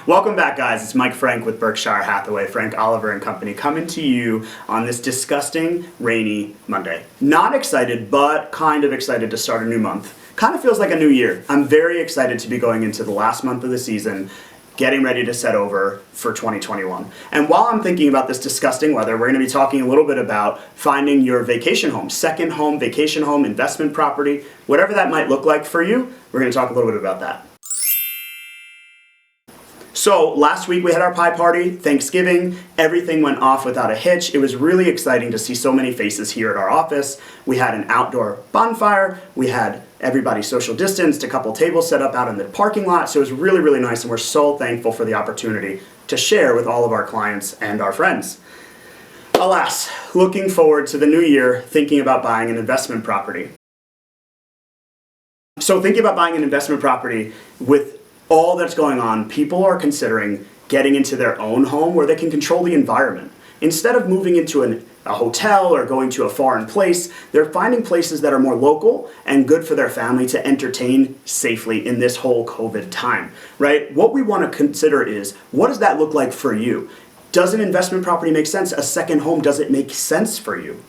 Welcome back, guys. It's Mike Frank with Berkshire Hathaway, Frank Oliver and Company, coming to you on this disgusting, rainy Monday. Not excited, but kind of excited to start a new month. Kind of feels like a new year. I'm very excited to be going into the last month of the season, getting ready to set over for 2021. And while I'm thinking about this disgusting weather, we're going to be talking a little bit about finding your vacation home, second home, vacation home, investment property, whatever that might look like for you. We're going to talk a little bit about that. So last week we had our pie party, Thanksgiving, everything went off without a hitch. It was really exciting to see so many faces here at our office. We had an outdoor bonfire, we had everybody social distanced, a couple tables set up out in the parking lot, so it was really, really nice, and we're so thankful for the opportunity to share with all of our clients and our friends. Alas, looking forward to the new year, thinking about buying an investment property. So thinking about buying an investment property with all that's going on, people are considering getting into their own home where they can control the environment. Instead of moving into a hotel or going to a foreign place, they're finding places that are more local and good for their family to entertain safely in this whole COVID time, right? What we want to consider is, what does that look like for you? Does an investment property make sense? A second home, does it make sense for you?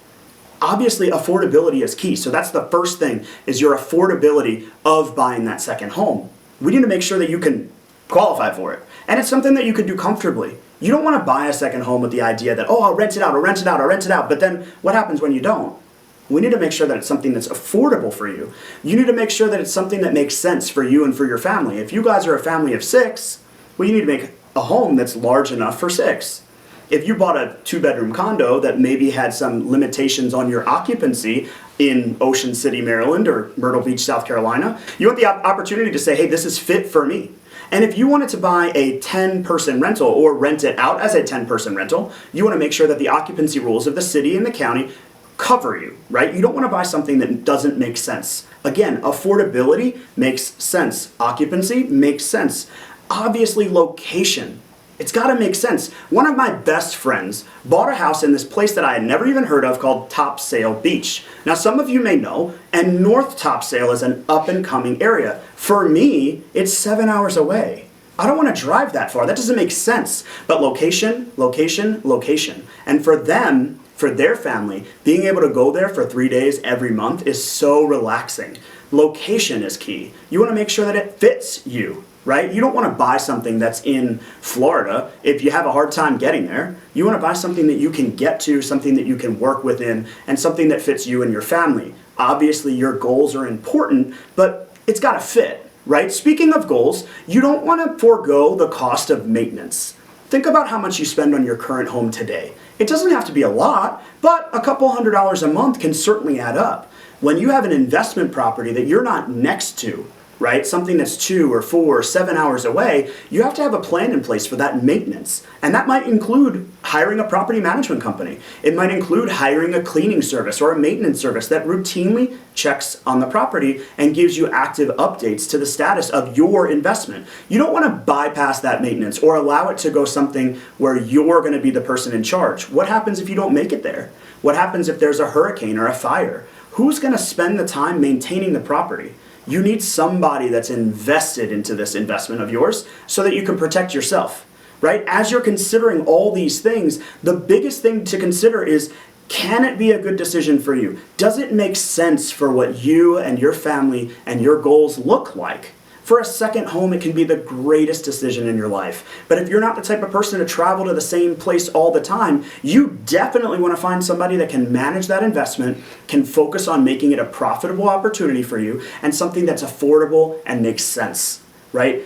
Obviously, affordability is key. So that's the first thing, is your affordability of buying that second home. We need to make sure that you can qualify for it. And it's something that you can do comfortably. You don't want to buy a second home with the idea that, oh, I'll rent it out, but then what happens when you don't? We need to make sure that it's something that's affordable for you. You need to make sure that it's something that makes sense for you and for your family. If you guys are a family of 6, well, you need to make a home that's large enough for 6. If you bought a 2-bedroom condo that maybe had some limitations on your occupancy in Ocean City, Maryland, or Myrtle Beach, South Carolina, you want the opportunity to say, hey, this is fit for me. And if you wanted to buy a 10-person rental or rent it out as a 10-person rental, you want to make sure that the occupancy rules of the city and the county cover you, right? You don't want to buy something that doesn't make sense. Again, affordability makes sense. Occupancy makes sense. Obviously, location. It's got to make sense. One of my best friends bought a house in this place that I had never even heard of called Topsail Beach. Now, some of you may know, and North Topsail is an up-and-coming area. For me, it's 7 hours away. I don't want to drive that far. That doesn't make sense. But location, location, location. And for them, for their family, being able to go there for 3 days every month is so relaxing. Location is key. You want to make sure that it fits you. Right? You don't want to buy something that's in Florida if you have a hard time getting there. You want to buy something that you can get to, something that you can work within, and something that fits you and your family. Obviously, your goals are important, but it's got to fit, right? Speaking of goals, you don't want to forego the cost of maintenance. Think about how much you spend on your current home today. It doesn't have to be a lot, but a couple $100s a month can certainly add up. When you have an investment property that you're not next to, right? Something that's 2 or 4 or 7 hours away, you have to have a plan in place for that maintenance. And that might include hiring a property management company. It might include hiring a cleaning service or a maintenance service that routinely checks on the property and gives you active updates to the status of your investment. You don't want to bypass that maintenance or allow it to go something where you're going to be the person in charge. What happens if you don't make it there? What happens if there's a hurricane or a fire? Who's going to spend the time maintaining the property? You need somebody that's invested into this investment of yours so that you can protect yourself, right? As you're considering all these things, the biggest thing to consider is, can it be a good decision for you? Does it make sense for what you and your family and your goals look like? For a second home, it can be the greatest decision in your life. But if you're not the type of person to travel to the same place all the time, you definitely want to find somebody that can manage that investment, can focus on making it a profitable opportunity for you, and something that's affordable and makes sense, right?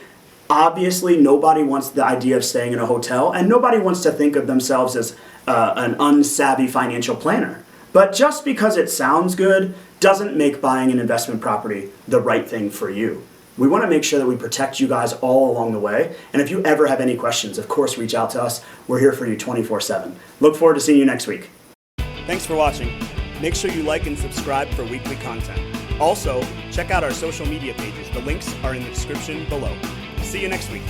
Obviously, nobody wants the idea of staying in a hotel, and nobody wants to think of themselves as an unsavvy financial planner. But just because it sounds good doesn't make buying an investment property the right thing for you. We want to make sure that we protect you guys all along the way. And if you ever have any questions, of course, reach out to us. We're here for you 24/7. Look forward to seeing you next week. Thanks for watching. Make sure you like and subscribe for weekly content. Also, check out our social media pages. The links are in the description below. See you next week.